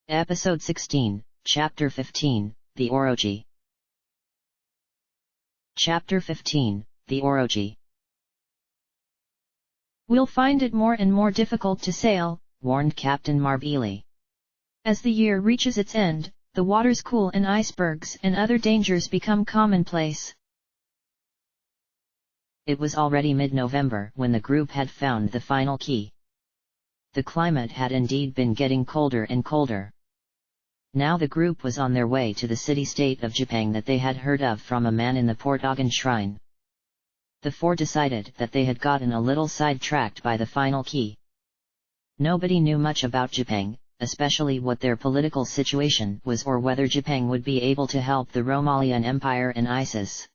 Episode 16, Chapter 15, The Oroji. Chapter 15, The Oroji. "We'll find it more and more difficult to sail," warned Captain Marbili. "As the year reaches its end, the waters cool and icebergs and other dangers become commonplace." It was already mid-November when the group had found the final key. The climate had indeed been getting colder and colder. Now the group was on their way to the city-state of Jipang that they had heard of from a man in the Port Ogan shrine. The four decided that they had gotten a little sidetracked by the final key. Nobody knew much about Jipang, especially what their political situation was or whether Jipang would be able to help the Romalian Empire and ISIS.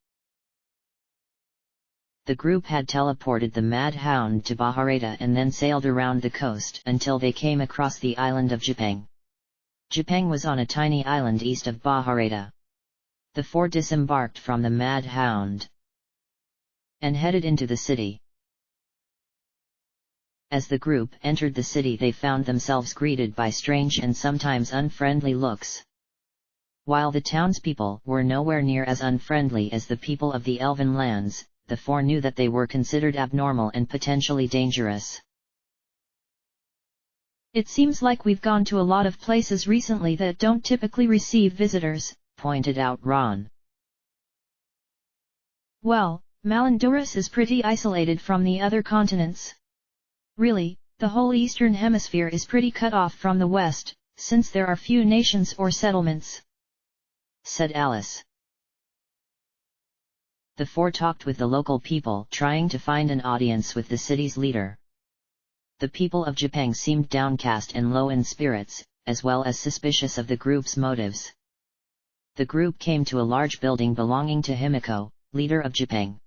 The group had teleported the Mad Hound to Bahareta and then sailed around the coast until they came across the island of Jipang. Jipang was on a tiny island east of Bahareta. The four disembarked from the Mad Hound and headed into the city. As the group entered the city, they found themselves greeted by strange and sometimes unfriendly looks. While the townspeople were nowhere near as unfriendly as the people of the Elven lands, the four knew that they were considered abnormal and potentially dangerous. "It seems like we've gone to a lot of places recently that don't typically receive visitors," pointed out Ron. "Well, Malanduras is pretty isolated from the other continents. Really, the whole Eastern Hemisphere is pretty cut off from the West, since there are few nations or settlements," said Alice. The four talked with the local people, trying to find an audience with the city's leader. The people of Jipang seemed downcast and low in spirits, as well as suspicious of the group's motives. The group came to a large building belonging to Himiko, leader of Jipang.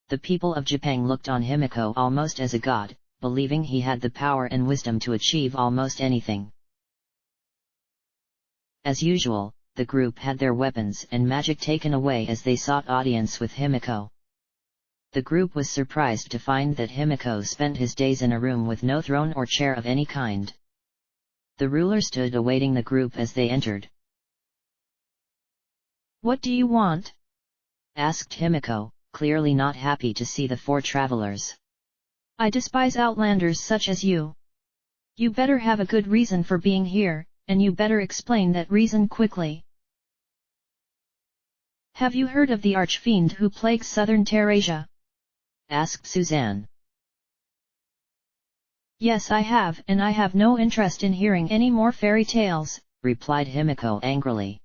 The people of Jipang looked on Himiko almost as a god, believing he had the power and wisdom to achieve almost anything. As usual, the group had their weapons and magic taken away as they sought audience with Himiko. The group was surprised to find that Himiko spent his days in a room with no throne or chair of any kind. The ruler stood awaiting the group as they entered. "What do you want?" asked Himiko, clearly not happy to see the four travelers. "I despise outlanders such as you. You better have a good reason for being here, and you better explain that reason quickly." "Have you heard of the archfiend who plagues southern Terrasia?" asked Suzanne. "Yes, I have, and I have no interest in hearing any more fairy tales," replied Himiko angrily.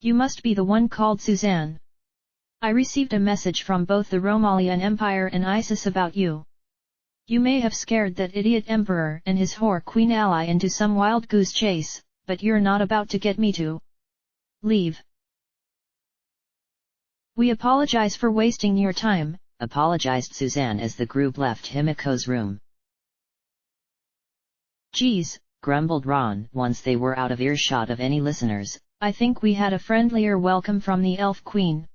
"You must be the one called Suzanne. I received a message from both the Romalian Empire and ISIS about you. You may have scared that idiot emperor and his whore queen ally into some wild goose chase, but you're not about to get me to leave." "We apologize for wasting your time," apologized Suzanne as the group left Himiko's room. "Geez," grumbled Ron once they were out of earshot of any listeners, "I think we had a friendlier welcome from the Elf Queen.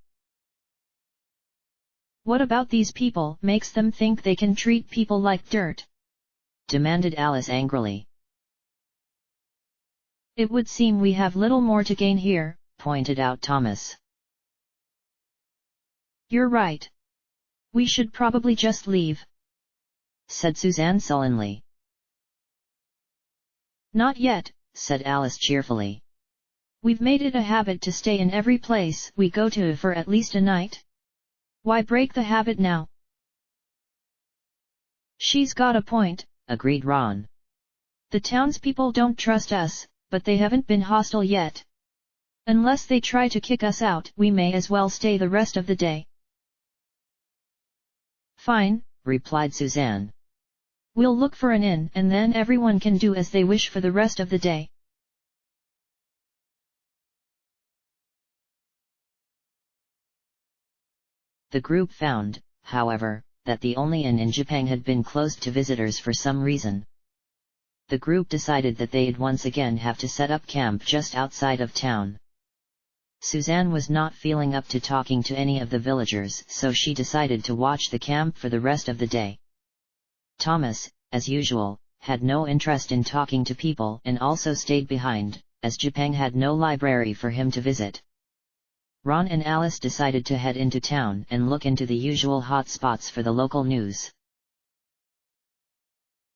What about these people makes them think they can treat people like dirt?" demanded Alice angrily. "It would seem we have little more to gain here," pointed out Thomas. "You're right. We should probably just leave," said Suzanne sullenly. "Not yet," said Alice cheerfully. "We've made it a habit to stay in every place we go to for at least a night. Why break the habit now?" "She's got a point," agreed Ron. "The townspeople don't trust us, but they haven't been hostile yet. Unless they try to kick us out, we may as well stay the rest of the day." "Fine," replied Suzanne. "We'll look for an inn and then everyone can do as they wish for the rest of the day." The group found, however, that the only inn in Jipang had been closed to visitors for some reason. The group decided that they'd once again have to set up camp just outside of town. Suzanne was not feeling up to talking to any of the villagers, so she decided to watch the camp for the rest of the day. Thomas, as usual, had no interest in talking to people and also stayed behind, as Japan had no library for him to visit. Ron and Alice decided to head into town and look into the usual hot spots for the local news.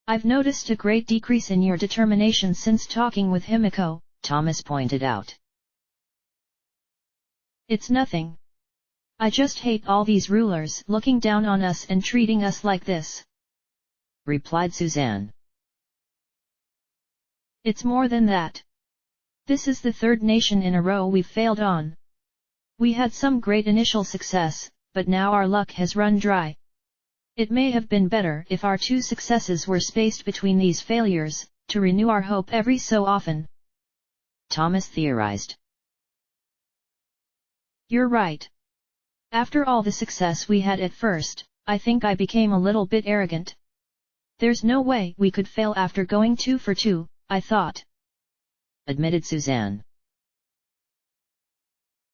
I've noticed a great decrease in your determination since talking with Himiko, Thomas pointed out. It's nothing. I just hate all these rulers looking down on us and treating us like this, replied Suzanne. It's more than that. This is the third nation in a row we've failed on. We had some great initial success, but now our luck has run dry. It may have been better if our two successes were spaced between these failures, to renew our hope every so often, Thomas theorized. You're right. After all the success we had at first, I think I became a little bit arrogant. There's no way we could fail after going 2 for 2, I thought, admitted Suzanne.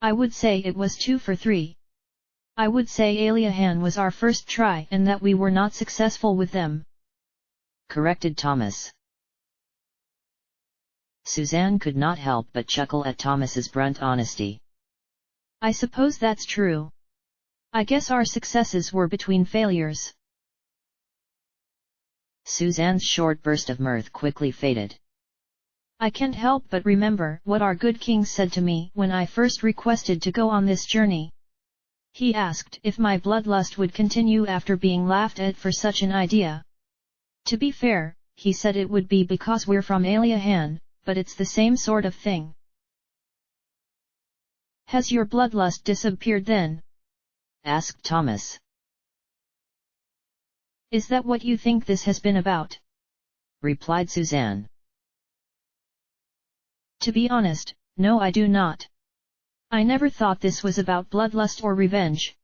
I would say it was 2 for 3. I would say Aliahan was our first try and that we were not successful with them, corrected Thomas. Suzanne could not help but chuckle at Thomas's blunt honesty. I suppose that's true. I guess our successes were between failures. Suzanne's short burst of mirth quickly faded. I can't help but remember what our good king said to me when I first requested to go on this journey. He asked if my bloodlust would continue after being laughed at for such an idea. To be fair, he said it would be because we're from Aliahan, but it's the same sort of thing. Has your bloodlust disappeared then? Asked Thomas. Is that what you think this has been about? Replied Suzanne. To be honest, no, I do not. I never thought this was about bloodlust or revenge.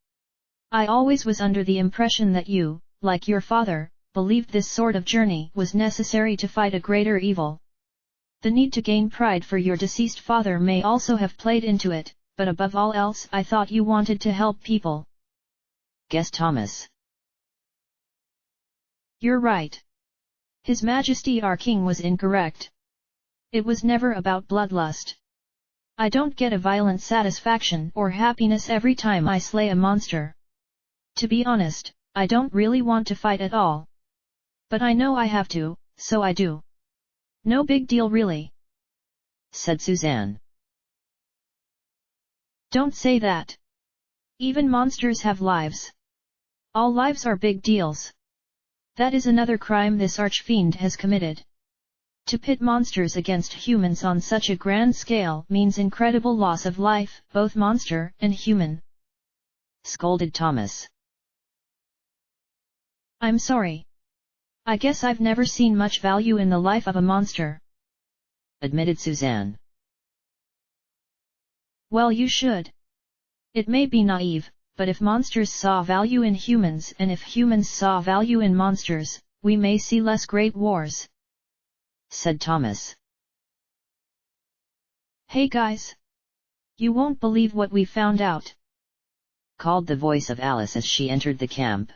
I always was under the impression that you, like your father, believed this sort of journey was necessary to fight a greater evil. The need to gain pride for your deceased father may also have played into it, but above all else I thought you wanted to help people, guessed Thomas. You're right. His Majesty our King was incorrect. It was never about bloodlust. I don't get a violent satisfaction or happiness every time I slay a monster. To be honest, I don't really want to fight at all. But I know I have to, so I do. No big deal really, said Suzanne. Don't say that. Even monsters have lives. All lives are big deals. That is another crime this archfiend has committed. To pit monsters against humans on such a grand scale means incredible loss of life, both monster and human, scolded Thomas. I'm sorry. I guess I've never seen much value in the life of a monster, admitted Suzanne. Well, you should. It may be naive, but if monsters saw value in humans and if humans saw value in monsters, we may see less great wars, said Thomas. Hey guys! You won't believe what we found out, called the voice of Alice as she entered the camp.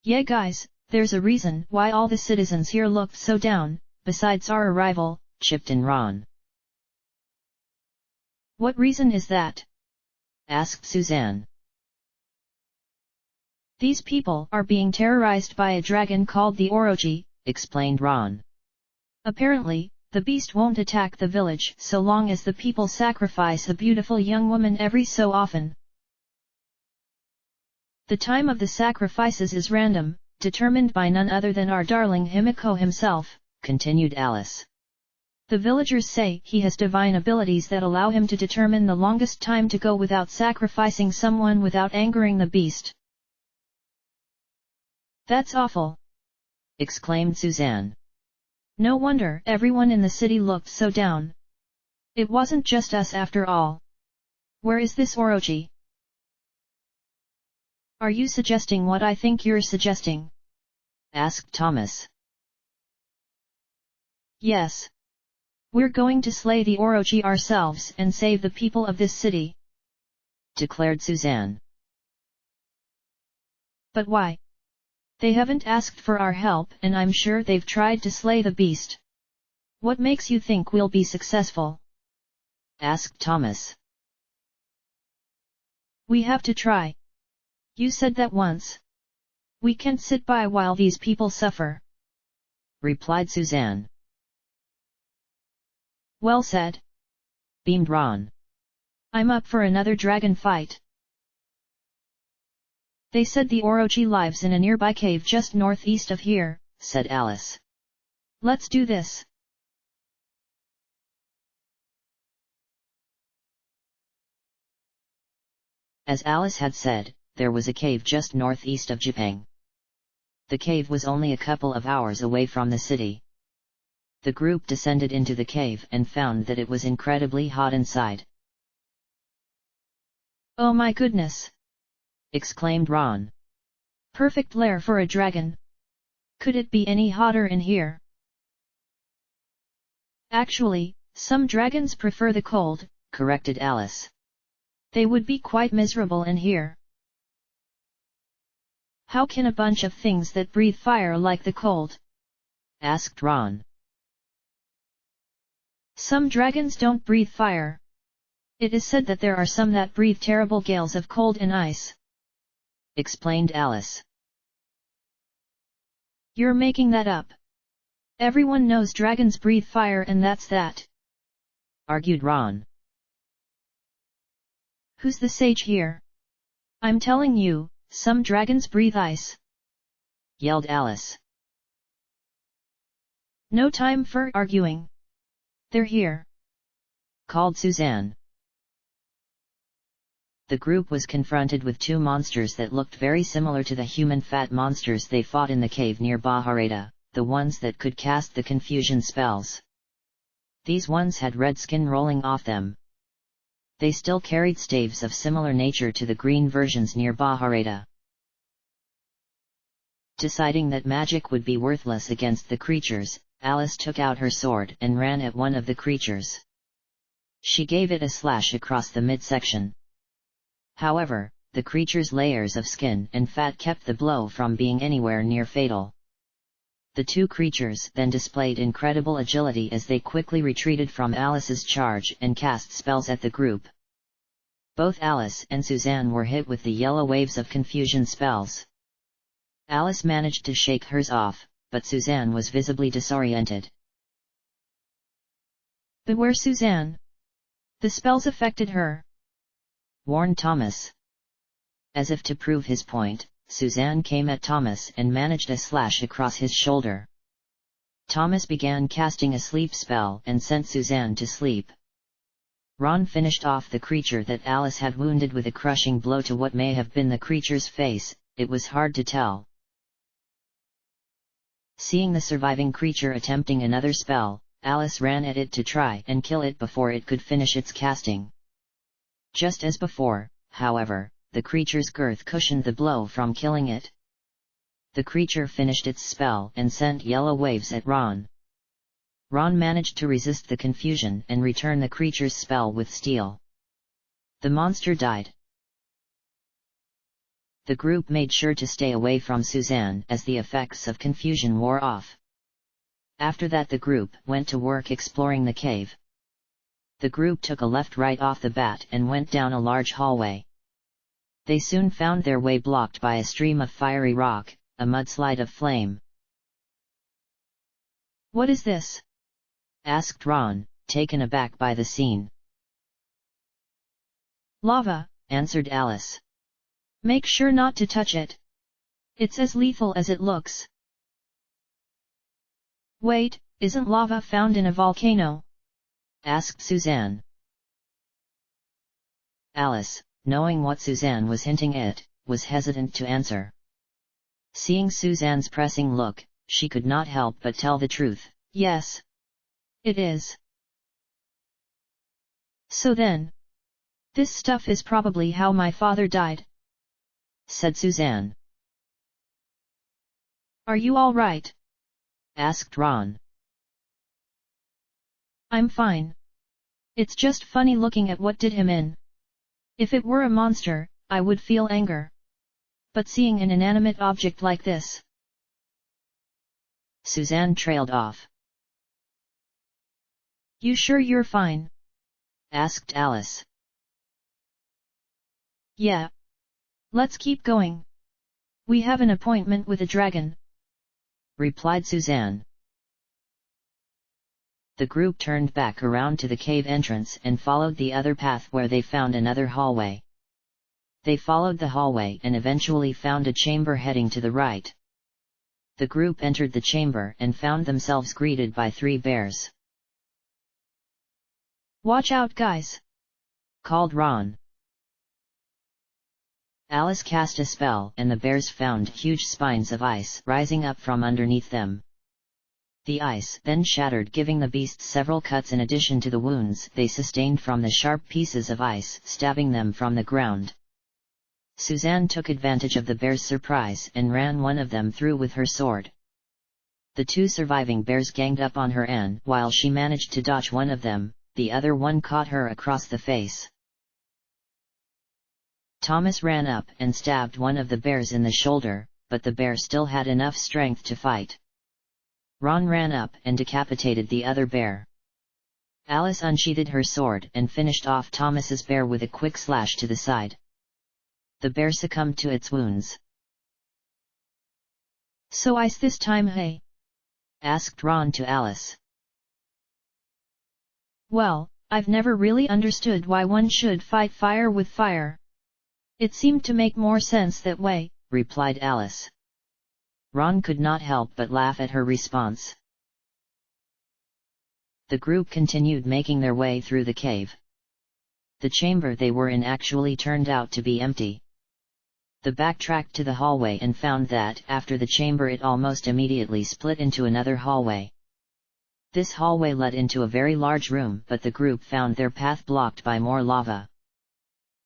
Yeah guys, there's a reason why all the citizens here looked so down, besides our arrival, chipped in Ron. What reason is that? Asked Suzanne. These people are being terrorized by a dragon called the Orochi, explained Ron. Apparently, the beast won't attack the village so long as the people sacrifice a beautiful young woman every so often. The time of the sacrifices is random, determined by none other than our darling Himiko himself, continued Alice. The villagers say he has divine abilities that allow him to determine the longest time to go without sacrificing someone without angering the beast. That's awful, exclaimed Suzanne. No wonder everyone in the city looked so down. It wasn't just us after all. Where is this Orochi? Are you suggesting what I think you're suggesting? Asked Thomas. Yes. We're going to slay the Orochi ourselves and save the people of this city, declared Suzanne. But why? They haven't asked for our help and I'm sure they've tried to slay the beast. What makes you think we'll be successful? Asked Thomas. We have to try. You said that once. We can't sit by while these people suffer, replied Suzanne. Well said, beamed Ron. I'm up for another dragon fight. They said the Orochi lives in a nearby cave just northeast of here, said Alice. Let's do this. As Alice had said, there was a cave just northeast of Japan. The cave was only a couple of hours away from the city. The group descended into the cave and found that it was incredibly hot inside. Oh my goodness! exclaimed Ron. Perfect lair for a dragon. Could it be any hotter in here? Actually, some dragons prefer the cold, corrected Alice. They would be quite miserable in here. How can a bunch of things that breathe fire like the cold? asked Ron. Some dragons don't breathe fire. It is said that there are some that breathe terrible gales of cold and ice, explained Alice. You're making that up. Everyone knows dragons breathe fire and that's that, argued Ron. Who's the sage here? I'm telling you, some dragons breathe ice, yelled Alice. No time for arguing. They're here, called Suzanne. The group was confronted with two monsters that looked very similar to the human fat monsters they fought in the cave near Bahareta, the ones that could cast the confusion spells. These ones had red skin rolling off them. They still carried staves of similar nature to the green versions near Bahareta. Deciding that magic would be worthless against the creatures, Alice took out her sword and ran at one of the creatures. She gave it a slash across the midsection. However, the creature's layers of skin and fat kept the blow from being anywhere near fatal. The two creatures then displayed incredible agility as they quickly retreated from Alice's charge and cast spells at the group. Both Alice and Suzanne were hit with the yellow waves of confusion spells. Alice managed to shake hers off, but Suzanne was visibly disoriented. Beware Suzanne! The spells affected her, warned Thomas. As if to prove his point, Suzanne came at Thomas and managed a slash across his shoulder. Thomas began casting a sleep spell and sent Suzanne to sleep. Ron finished off the creature that Alice had wounded with a crushing blow to what may have been the creature's face, it was hard to tell. Seeing the surviving creature attempting another spell, Alice ran at it to try and kill it before it could finish its casting. Just as before, however, the creature's girth cushioned the blow from killing it. The creature finished its spell and sent yellow waves at Ron. Ron managed to resist the confusion and return the creature's spell with steel. The monster died. The group made sure to stay away from Suzanne as the effects of confusion wore off. After that the group went to work exploring the cave. The group took a left right off the bat and went down a large hallway. They soon found their way blocked by a stream of fiery rock, a mudslide of flame. What is this? asked Ron, taken aback by the scene. Lava, answered Alice. Make sure not to touch it. It's as lethal as it looks. Wait, isn't lava found in a volcano? asked Suzanne. Alice, knowing what Suzanne was hinting at, was hesitant to answer. Seeing Suzanne's pressing look, she could not help but tell the truth. Yes. It is. So then, this stuff is probably how my father died, said Suzanne. Are you all right? asked Ron. I'm fine. It's just funny looking at what did him in. If it were a monster, I would feel anger. But seeing an inanimate object like this, Suzanne trailed off. You sure you're fine? Asked Alice. Yeah. Let's keep going. We have an appointment with a dragon, replied Suzanne. The group turned back around to the cave entrance and followed the other path where they found another hallway. They followed the hallway and eventually found a chamber heading to the right. The group entered the chamber and found themselves greeted by 3 bears. Watch out, guys! Called Ron. Alice cast a spell and the bears found huge spines of ice rising up from underneath them. The ice then shattered, giving the beasts several cuts in addition to the wounds they sustained from the sharp pieces of ice stabbing them from the ground. Suzanne took advantage of the bears' surprise and ran one of them through with her sword. The 2 surviving bears ganged up on her and, while she managed to dodge one of them, the other one caught her across the face. Thomas ran up and stabbed one of the bears in the shoulder, but the bear still had enough strength to fight. Ron ran up and decapitated the other bear. Alice unsheathed her sword and finished off Thomas's bear with a quick slash to the side. The bear succumbed to its wounds. So ice this time, hey? Asked Ron to Alice. Well, I've never really understood why one should fight fire with fire. It seemed to make more sense that way, replied Alice. Ron could not help but laugh at her response. The group continued making their way through the cave. The chamber they were in actually turned out to be empty. They backtracked to the hallway and found that, after the chamber, it almost immediately split into another hallway. This hallway led into a very large room, but the group found their path blocked by more lava.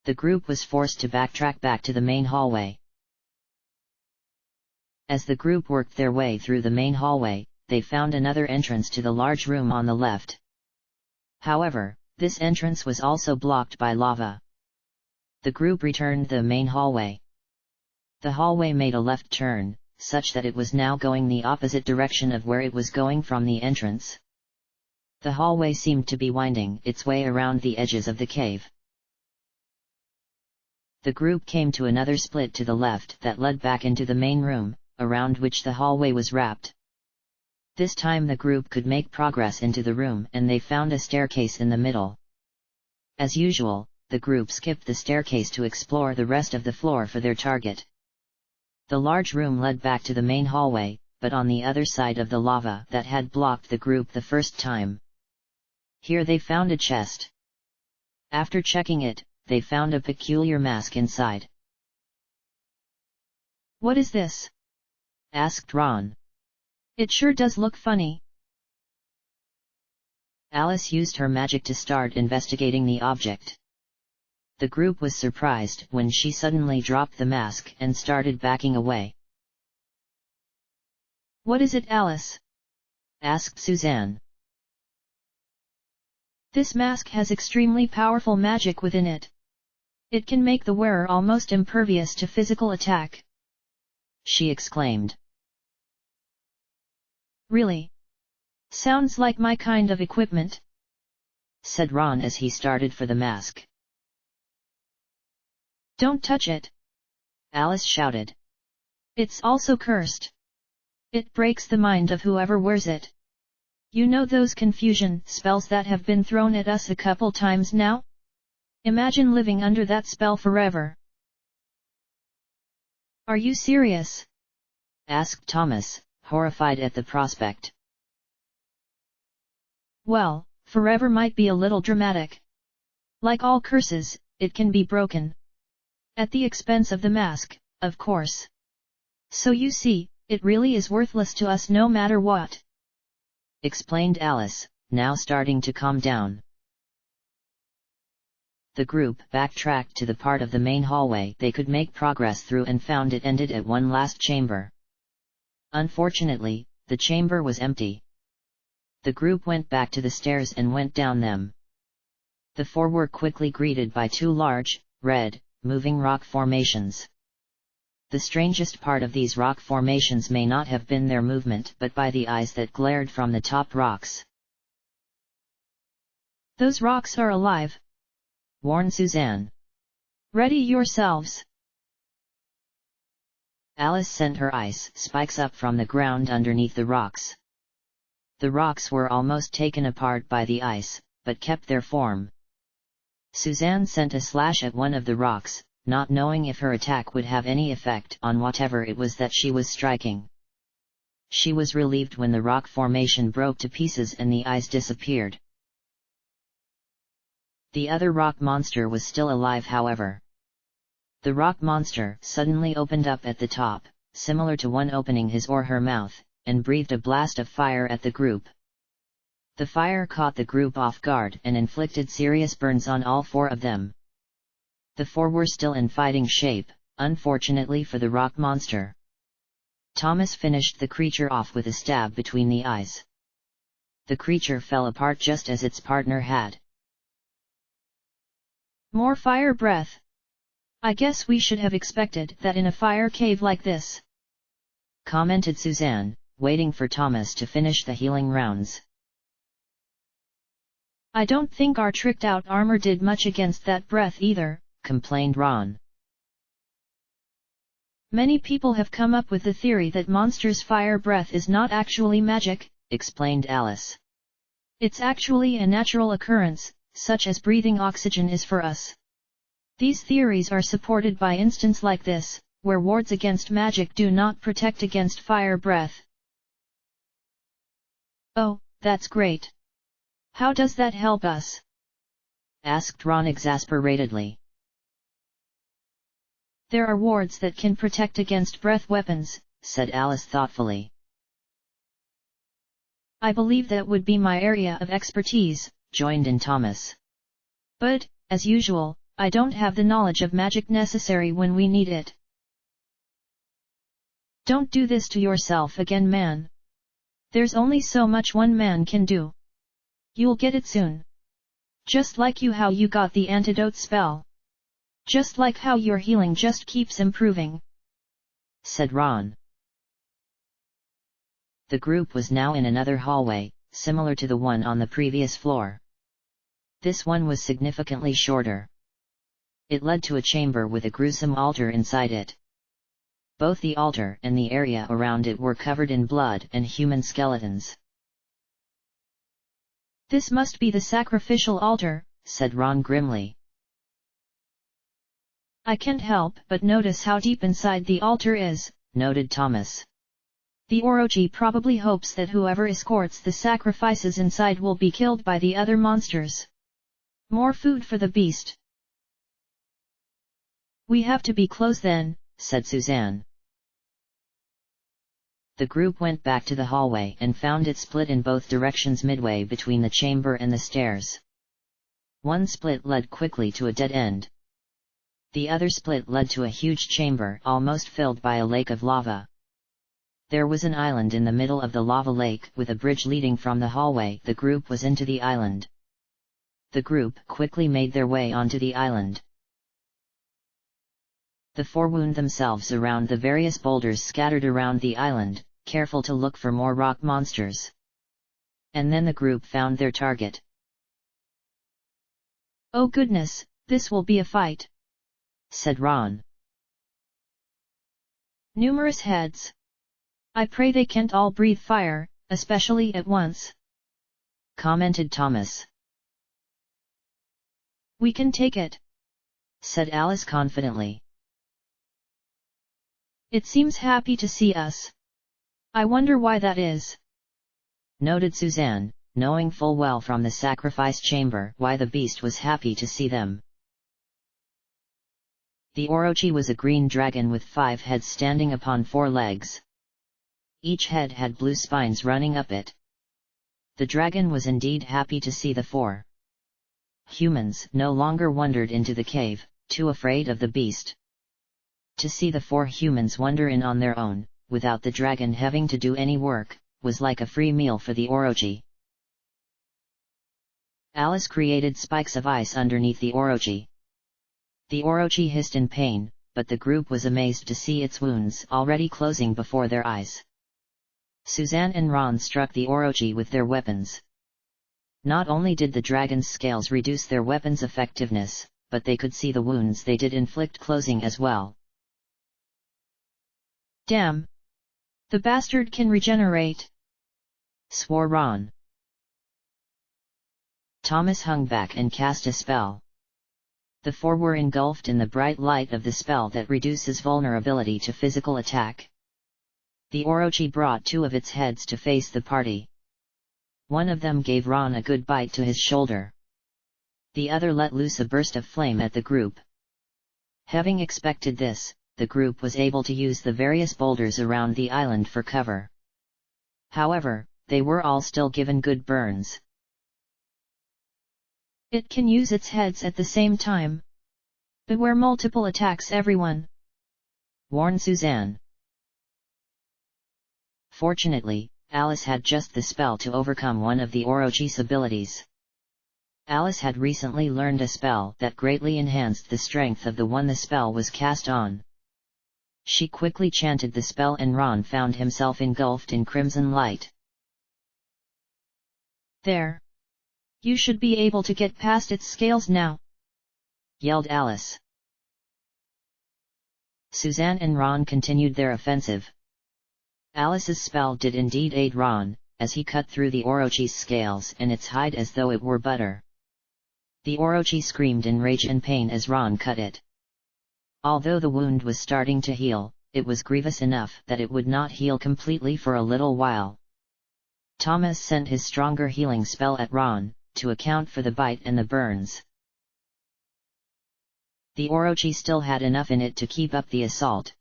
The group was forced to backtrack back to the main hallway. As the group worked their way through the main hallway, they found another entrance to the large room on the left. However, this entrance was also blocked by lava. The group returned the main hallway. The hallway made a left turn, such that it was now going the opposite direction of where it was going from the entrance. The hallway seemed to be winding its way around the edges of the cave. The group came to another split to the left that led back into the main room, around which the hallway was wrapped. This time the group could make progress into the room and they found a staircase in the middle. As usual, the group skipped the staircase to explore the rest of the floor for their target. The large room led back to the main hallway, but on the other side of the lava that had blocked the group the first time. Here they found a chest. After checking it, they found a peculiar mask inside. What is this? Asked Ron. It sure does look funny. Alice used her magic to start investigating the object. The group was surprised when she suddenly dropped the mask and started backing away. What is it, Alice? Asked Suzanne. This mask has extremely powerful magic within it. It can make the wearer almost impervious to physical attack, she exclaimed. Really? Sounds like my kind of equipment, said Ron as he started for the mask. Don't touch it, Alice shouted. It's also cursed. It breaks the mind of whoever wears it. You know those confusion spells that have been thrown at us a couple times now? Imagine living under that spell forever. Are you serious? Asked Thomas, horrified at the prospect. Well, forever might be a little dramatic. Like all curses, it can be broken. At the expense of the mask, of course. So you see, it really is worthless to us no matter what, explained Alice, now starting to calm down. The group backtracked to the part of the main hallway they could make progress through and found it ended at one last chamber. Unfortunately, the chamber was empty. The group went back to the stairs and went down them. The 4 were quickly greeted by 2 large, red, moving rock formations. The strangest part of these rock formations may not have been their movement but by the eyes that glared from the top rocks. "Those rocks are alive," warned Suzanne. "Ready yourselves." Alice sent her ice spikes up from the ground underneath the rocks. The rocks were almost taken apart by the ice, but kept their form. Suzanne sent a slash at one of the rocks, not knowing if her attack would have any effect on whatever it was that she was striking. She was relieved when the rock formation broke to pieces and the ice disappeared. The other rock monster was still alive, however. The rock monster suddenly opened up at the top, similar to one opening his or her mouth, and breathed a blast of fire at the group. The fire caught the group off guard and inflicted serious burns on all four of them. The four were still in fighting shape, unfortunately for the rock monster. Thomas finished the creature off with a stab between the eyes. The creature fell apart just as its partner had. "More fire breath. I guess we should have expected that in a fire cave like this," commented Suzanne, waiting for Thomas to finish the healing rounds. "I don't think our tricked-out armor did much against that breath either," complained Ron. "Many people have come up with the theory that monsters' fire breath is not actually magic," explained Alice. "It's actually a natural occurrence, such as breathing oxygen is for us. These theories are supported by instances like this, where wards against magic do not protect against fire breath." "Oh, that's great. How does that help us?" asked Ron exasperatedly. "There are wards that can protect against breath weapons," said Alice thoughtfully. "I believe that would be my area of expertise," joined in Thomas. "But, as usual, I don't have the knowledge of magic necessary when we need it." "Don't do this to yourself again, man. There's only so much one man can do. You'll get it soon. Just like how you got the antidote spell. Just like how your healing just keeps improving," said Ron. The group was now in another hallway, similar to the one on the previous floor. This one was significantly shorter. It led to a chamber with a gruesome altar inside it. Both the altar and the area around it were covered in blood and human skeletons. "This must be the sacrificial altar," said Ron grimly. "I can't help but notice how deep inside the altar is," noted Thomas. "The Orochi probably hopes that whoever escorts the sacrifices inside will be killed by the other monsters. More food for the beast." "We have to be close then," said Suzanne. The group went back to the hallway and found it split in both directions midway between the chamber and the stairs. One split led quickly to a dead end. The other split led to a huge chamber almost filled by a lake of lava. There was an island in the middle of the lava lake with a bridge leading from the hallway the group was into the island. The group quickly made their way onto the island. The four wound themselves around the various boulders scattered around the island, careful to look for more rock monsters. And then the group found their target. "Oh goodness, this will be a fight," said Ron. "Numerous heads. I pray they can't all breathe fire, especially at once," commented Thomas. "We can take it," said Alice confidently. "It seems happy to see us. I wonder why that is," noted Suzanne, knowing full well from the sacrifice chamber why the beast was happy to see them. The Orochi was a green dragon with 5 heads standing upon 4 legs. Each head had blue spines running up it. The dragon was indeed happy to see the 4 humans no longer wandered into the cave, too afraid of the beast. To see the 4 humans wander in on their own, without the dragon having to do any work, was like a free meal for the Orochi. Alice created spikes of ice underneath the Orochi. The Orochi hissed in pain, but the group was amazed to see its wounds already closing before their eyes. Suzanne and Ron struck the Orochi with their weapons. Not only did the dragon's scales reduce their weapons' effectiveness, but they could see the wounds they did inflict closing as well. Damn! The bastard can regenerate! Swore Ron. Thomas hung back and cast a spell. The four were engulfed in the bright light of the spell that reduces vulnerability to physical attack. The Orochi brought two of its heads to face the party. One of them gave Ron a good bite to his shoulder. The other let loose a burst of flame at the group. Having expected this, the group was able to use the various boulders around the island for cover. However, they were all still given good burns. It can use its heads at the same time. Beware multiple attacks, everyone, warned Suzanne. Fortunately, Alice had just the spell to overcome one of the Orochi's abilities. Alice had recently learned a spell that greatly enhanced the strength of the one the spell was cast on. She quickly chanted the spell and Ron found himself engulfed in crimson light. There! You should be able to get past its scales now! Yelled Alice. Suzanne and Ron continued their offensive. Alice's spell did indeed aid Ron, as he cut through the Orochi's scales and its hide as though it were butter. The Orochi screamed in rage and pain as Ron cut it. Although the wound was starting to heal, it was grievous enough that it would not heal completely for a little while. Thomas sent his stronger healing spell at Ron, to account for the bite and the burns. The Orochi still had enough in it to keep up the assault.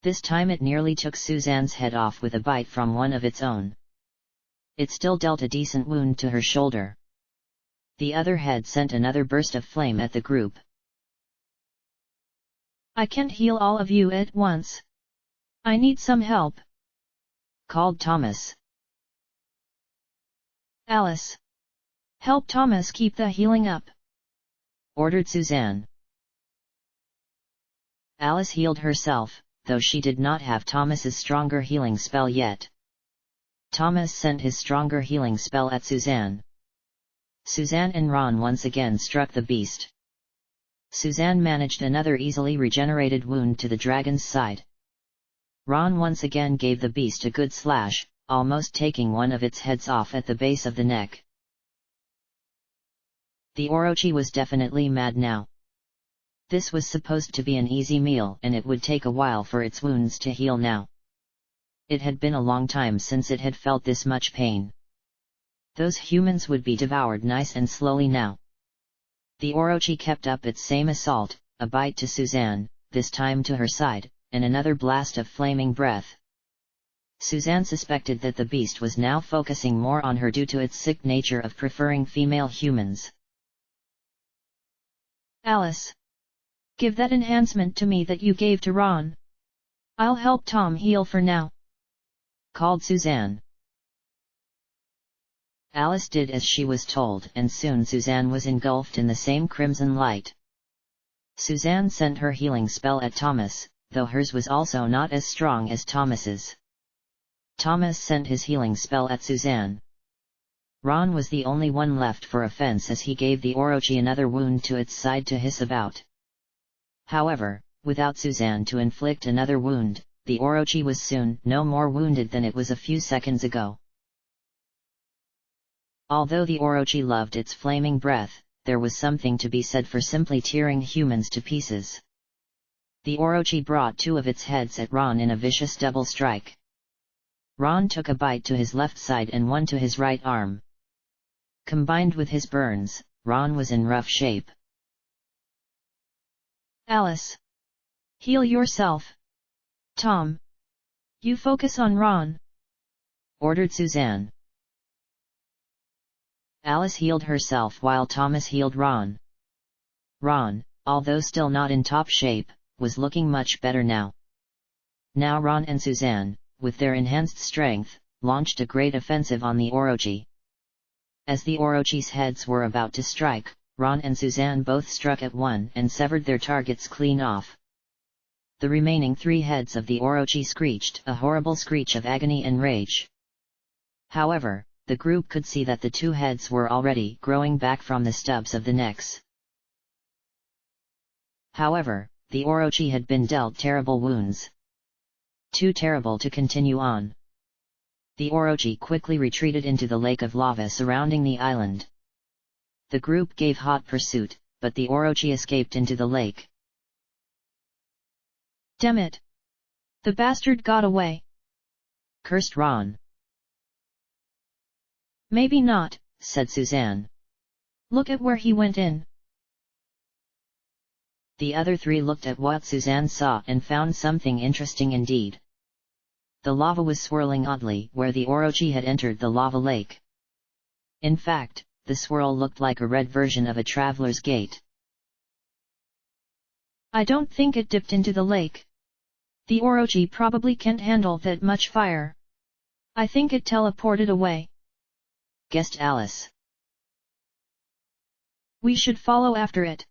This time it nearly took Suzanne's head off with a bite from one of its own. It still dealt a decent wound to her shoulder. The other head sent another burst of flame at the group. I can't heal all of you at once. I need some help, called Thomas. Alice, help Thomas keep the healing up, ordered Suzanne. Alice healed herself, though she did not have Thomas's stronger healing spell yet. Thomas sent his stronger healing spell at Suzanne. Suzanne and Ron once again struck the beast. Suzanne managed another easily regenerated wound to the dragon's side. Ron once again gave the beast a good slash, almost taking one of its heads off at the base of the neck. The Orochi was definitely mad now. This was supposed to be an easy meal and it would take a while for its wounds to heal now. It had been a long time since it had felt this much pain. Those humans would be devoured nice and slowly now. The Orochi kept up its same assault, a bite to Suzanne, this time to her side, and another blast of flaming breath. Suzanne suspected that the beast was now focusing more on her due to its sick nature of preferring female humans. Alice, give that enhancement to me that you gave to Ron. I'll help Tom heal for now, called Suzanne. Alice did as she was told and soon Suzanne was engulfed in the same crimson light. Suzanne sent her healing spell at Thomas, though hers was also not as strong as Thomas's. Thomas sent his healing spell at Suzanne. Ron was the only one left for offense as he gave the Orochi another wound to its side to hiss about. However, without Suzanne to inflict another wound, the Orochi was soon no more wounded than it was a few seconds ago. Although the Orochi loved its flaming breath, there was something to be said for simply tearing humans to pieces. The Orochi brought two of its heads at Ron in a vicious double strike. Ron took a bite to his left side and one to his right arm. Combined with his burns, Ron was in rough shape. Alice, heal yourself. Tom, you focus on Ron, ordered Suzanne. Alice healed herself while Thomas healed Ron. Ron, although still not in top shape, was looking much better now. Now Ron and Suzanne, with their enhanced strength, launched a great offensive on the Orochi. As the Orochi's heads were about to strike, Ron and Suzanne both struck at one and severed their targets clean off. The remaining 3 heads of the Orochi screeched a horrible screech of agony and rage. However, the group could see that the 2 heads were already growing back from the stubs of the necks. However, the Orochi had been dealt terrible wounds. Too terrible to continue on. The Orochi quickly retreated into the lake of lava surrounding the island. The group gave hot pursuit, but the Orochi escaped into the lake. Damn it! The bastard got away! Cursed Ron. Maybe not, said Suzanne. Look at where he went in. The other 3 looked at what Suzanne saw and found something interesting indeed. The lava was swirling oddly where the Orochi had entered the lava lake. In fact, the swirl looked like a red version of a traveler's gate. I don't think it dipped into the lake. The Orochi probably can't handle that much fire. I think it teleported away, guessed Alice. We should follow after it,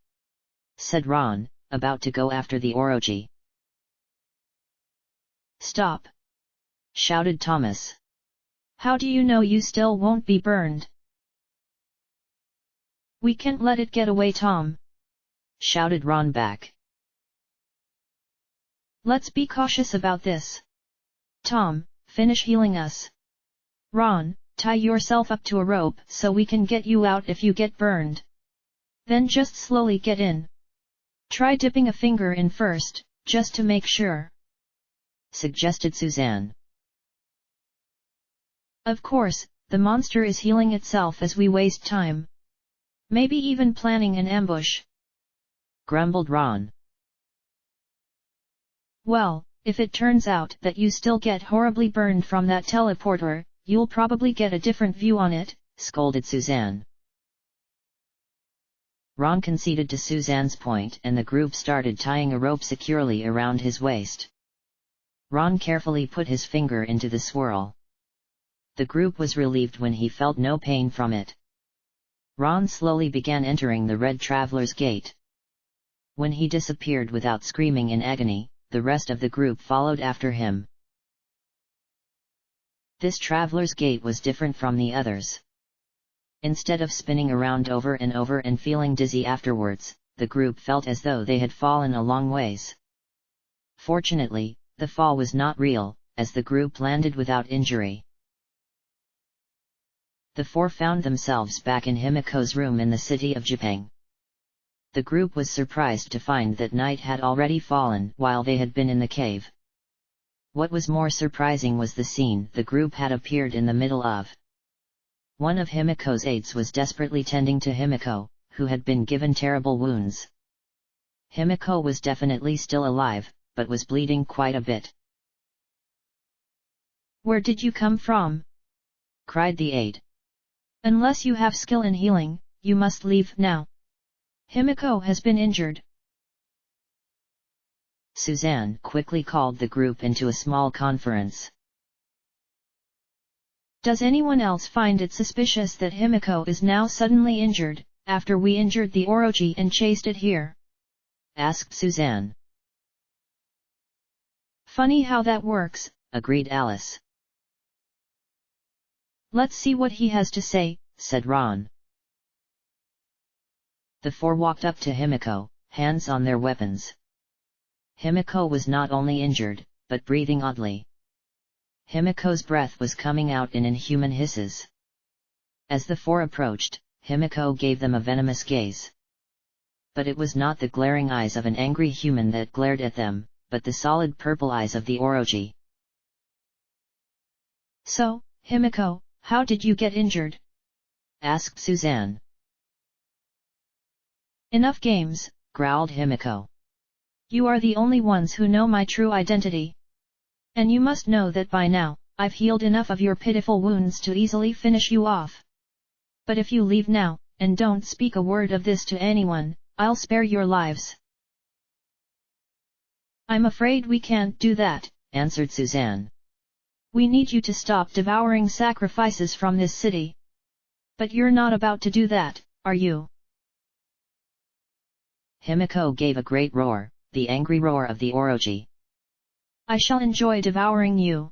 said Ron, about to go after the Orochi. Stop! Shouted Thomas. How do you know you still won't be burned? We can't let it get away, Tom, shouted Ron back. Let's be cautious about this. Tom, finish healing us. Ron, tie yourself up to a rope so we can get you out if you get burned. Then just slowly get in. Try dipping a finger in first, just to make sure, suggested Suzanne. Of course, the monster is healing itself as we waste time. Maybe even planning an ambush, grumbled Ron. Well, if it turns out that you still get horribly burned from that teleporter, you'll probably get a different view on it, scolded Suzanne. Ron conceded to Suzanne's point and the group started tying a rope securely around his waist. Ron carefully put his finger into the swirl. The group was relieved when he felt no pain from it. Ron slowly began entering the Red Traveler's Gate. When he disappeared without screaming in agony, the rest of the group followed after him. This Traveler's Gate was different from the others. Instead of spinning around over and over and feeling dizzy afterwards, the group felt as though they had fallen a long ways. Fortunately, the fall was not real, as the group landed without injury. The 4 found themselves back in Himiko's room in the city of Japan. The group was surprised to find that night had already fallen while they had been in the cave. What was more surprising was the scene the group had appeared in the middle of. One of Himiko's aides was desperately tending to Himiko, who had been given terrible wounds. Himiko was definitely still alive, but was bleeding quite a bit. Where did you come from? cried the aide. Unless you have skill in healing, you must leave now. Himiko has been injured. Suzanne quickly called the group into a small conference. Does anyone else find it suspicious that Himiko is now suddenly injured, after we injured the Orochi and chased it here? Asked Suzanne. Funny how that works, agreed Alice. Let's see what he has to say, said Ron. The 4 walked up to Himiko, hands on their weapons. Himiko was not only injured, but breathing oddly. Himiko's breath was coming out in inhuman hisses. As the 4 approached, Himiko gave them a venomous gaze. But it was not the glaring eyes of an angry human that glared at them, but the solid purple eyes of the Orochi. So, Himiko, how did you get injured? Asked Suzanne. Enough games, growled Himiko. You are the only ones who know my true identity. And you must know that by now, I've healed enough of your pitiful wounds to easily finish you off. But if you leave now, and don't speak a word of this to anyone, I'll spare your lives. I'm afraid we can't do that, answered Suzanne. We need you to stop devouring sacrifices from this city. But you're not about to do that, are you? Himiko gave a great roar, the angry roar of the Orochi. I shall enjoy devouring you!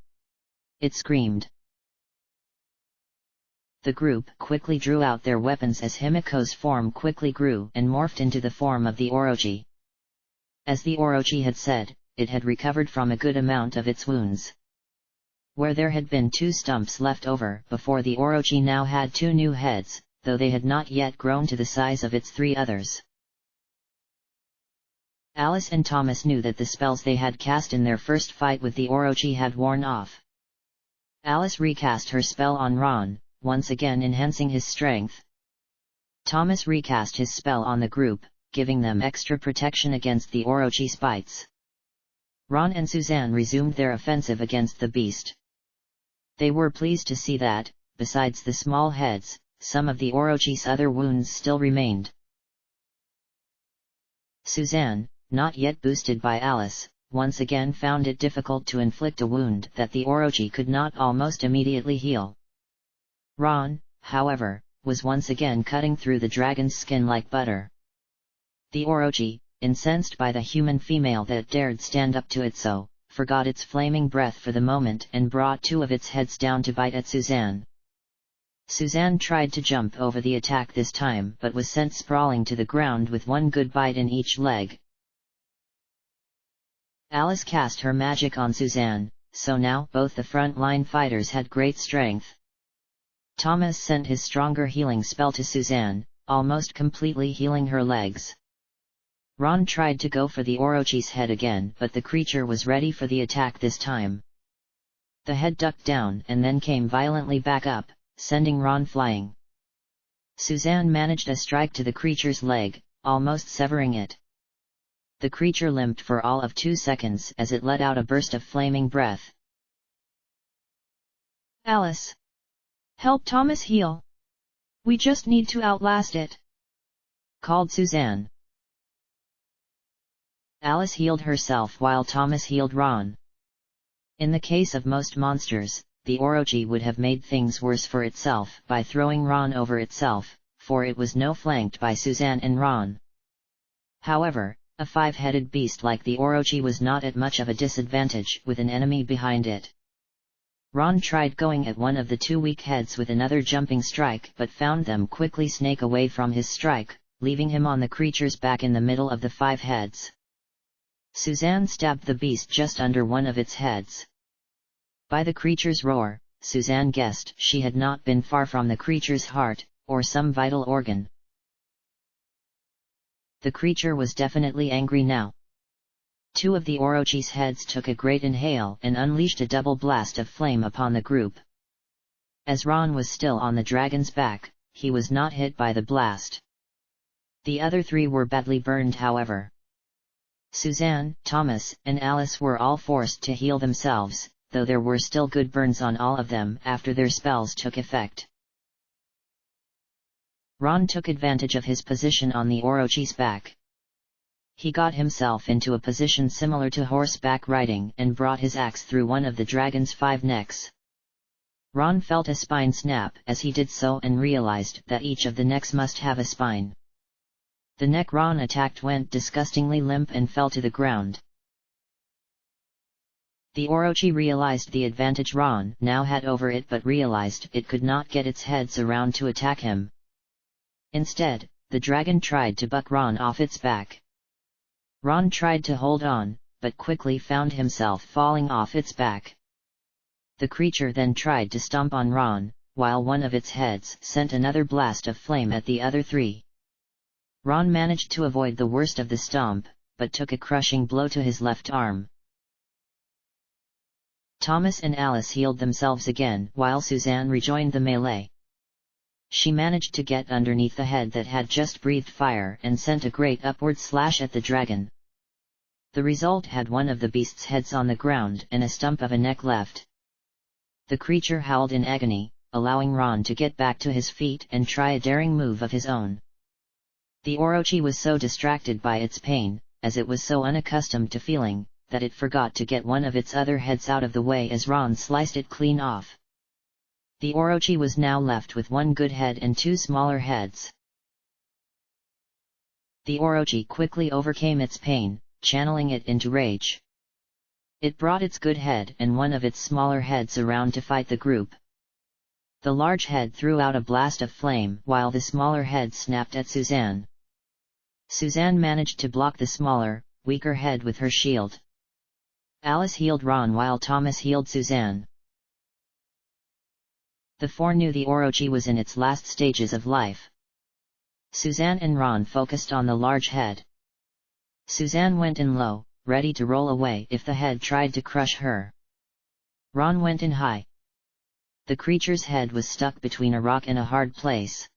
It screamed. The group quickly drew out their weapons as Himiko's form quickly grew and morphed into the form of the Orochi. As the Orochi had said, it had recovered from a good amount of its wounds. Where there had been 2 stumps left over before, the Orochi now had 2 new heads, though they had not yet grown to the size of its 3 others. Alice and Thomas knew that the spells they had cast in their first fight with the Orochi had worn off. Alice recast her spell on Ron, once again enhancing his strength. Thomas recast his spell on the group, giving them extra protection against the Orochi's bites. Ron and Suzanne resumed their offensive against the beast. They were pleased to see that, besides the small heads, some of the Orochi's other wounds still remained. Suzanne, not yet boosted by Alice, once again found it difficult to inflict a wound that the Orochi could not almost immediately heal. Ron, however, was once again cutting through the dragon's skin like butter. The Orochi, incensed by the human female that dared stand up to it so, forgot its flaming breath for the moment and brought 2 of its heads down to bite at Suzanne. Suzanne tried to jump over the attack this time but was sent sprawling to the ground with 1 good bite in each leg. Alice cast her magic on Suzanne, so now both the front-line fighters had great strength. Thomas sent his stronger healing spell to Suzanne, almost completely healing her legs. Ron tried to go for the Orochi's head again, but the creature was ready for the attack this time. The head ducked down and then came violently back up, sending Ron flying. Suzanne managed a strike to the creature's leg, almost severing it. The creature limped for all of 2 seconds as it let out a burst of flaming breath. Alice! Help Thomas heal! We just need to outlast it! Called Suzanne. Alice healed herself while Thomas healed Ron. In the case of most monsters, the Orochi would have made things worse for itself by throwing Ron over itself, for it was no flanked by Suzanne and Ron. However, a 5-headed beast like the Orochi was not at much of a disadvantage with an enemy behind it. Ron tried going at one of the 2 weak heads with another jumping strike but found them quickly snake away from his strike, leaving him on the creature's back in the middle of the 5 heads. Suzanne stabbed the beast just under one of its heads. By the creature's roar, Suzanne guessed she had not been far from the creature's heart, or some vital organ. The creature was definitely angry now. 2 of the Orochi's heads took a great inhale and unleashed a double blast of flame upon the group. As Ron was still on the dragon's back, he was not hit by the blast. The other 3 were badly burned however. Suzanne, Thomas, and Alice were all forced to heal themselves, though there were still good burns on all of them after their spells took effect. Ron took advantage of his position on the Orochi's back. He got himself into a position similar to horseback riding and brought his axe through one of the dragon's 5 necks. Ron felt a spine snap as he did so and realized that each of the necks must have a spine. The neck Ron attacked went disgustingly limp and fell to the ground. The Orochi realized the advantage Ron now had over it but realized it could not get its heads around to attack him. Instead, the dragon tried to buck Ron off its back. Ron tried to hold on, but quickly found himself falling off its back. The creature then tried to stomp on Ron, while one of its heads sent another blast of flame at the other 3. Ron managed to avoid the worst of the stomp, but took a crushing blow to his left arm. Thomas and Alice healed themselves again while Suzanne rejoined the melee. She managed to get underneath the head that had just breathed fire and sent a great upward slash at the dragon. The result had one of the beast's heads on the ground and a stump of a neck left. The creature howled in agony, allowing Ron to get back to his feet and try a daring move of his own. The Orochi was so distracted by its pain, as it was so unaccustomed to feeling, that it forgot to get one of its other heads out of the way as Ron sliced it clean off. The Orochi was now left with 1 good head and 2 smaller heads. The Orochi quickly overcame its pain, channeling it into rage. It brought its good head and one of its smaller heads around to fight the group. The large head threw out a blast of flame while the smaller head snapped at Suzanne. Suzanne managed to block the smaller, weaker head with her shield. Alice healed Ron while Thomas healed Suzanne. The four knew the Orochi was in its last stages of life. Suzanne and Ron focused on the large head. Suzanne went in low, ready to roll away if the head tried to crush her. Ron went in high. The creature's head was stuck between a rock and a hard place.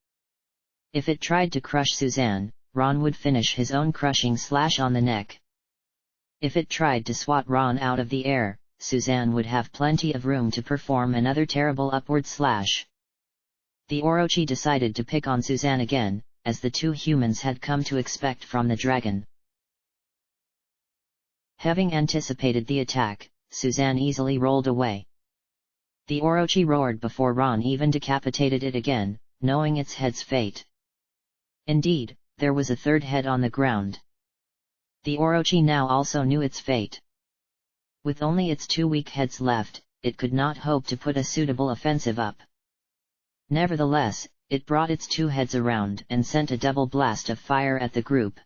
If it tried to crush Suzanne, Ron would finish his own crushing slash on the neck. If it tried to swat Ron out of the air, Suzanne would have plenty of room to perform another terrible upward slash. The Orochi decided to pick on Suzanne again, as the two humans had come to expect from the dragon. Having anticipated the attack, Suzanne easily rolled away. The Orochi roared before Ron even decapitated it again, knowing its head's fate. Indeed, there was a third head on the ground. The Orochi now also knew its fate. With only its two weak heads left, it could not hope to put a suitable offensive up. Nevertheless, it brought its two heads around and sent a double blast of fire at the group.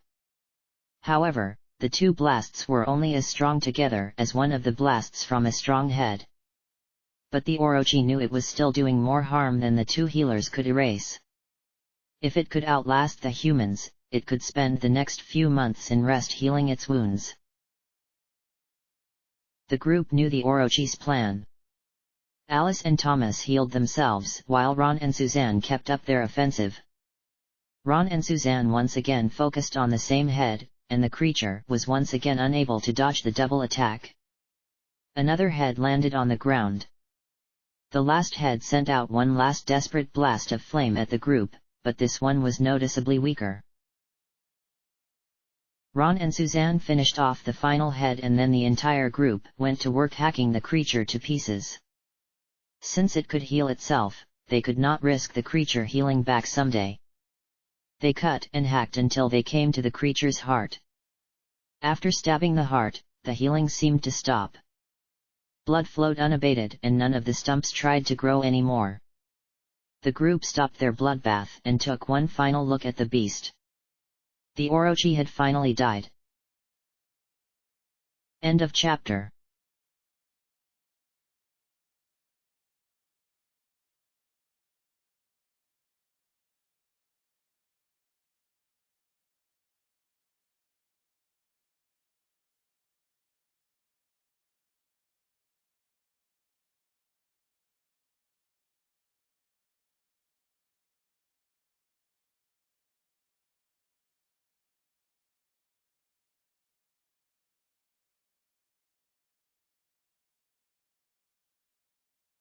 However, the two blasts were only as strong together as one of the blasts from a strong head. But the Orochi knew it was still doing more harm than the two healers could erase. If it could outlast the humans, it could spend the next few months in rest healing its wounds. The group knew the Orochi's plan. Alice and Thomas healed themselves while Ron and Suzanne kept up their offensive. Ron and Suzanne once again focused on the same head, and the creature was once again unable to dodge the double attack. Another head landed on the ground. The last head sent out one last desperate blast of flame at the group, but this one was noticeably weaker. Ron and Suzanne finished off the final head and then the entire group went to work hacking the creature to pieces. Since it could heal itself, they could not risk the creature healing back someday. They cut and hacked until they came to the creature's heart. After stabbing the heart, the healing seemed to stop. Blood flowed unabated and none of the stumps tried to grow anymore. The group stopped their bloodbath and took one final look at the beast. The Orochi had finally died. End of chapter.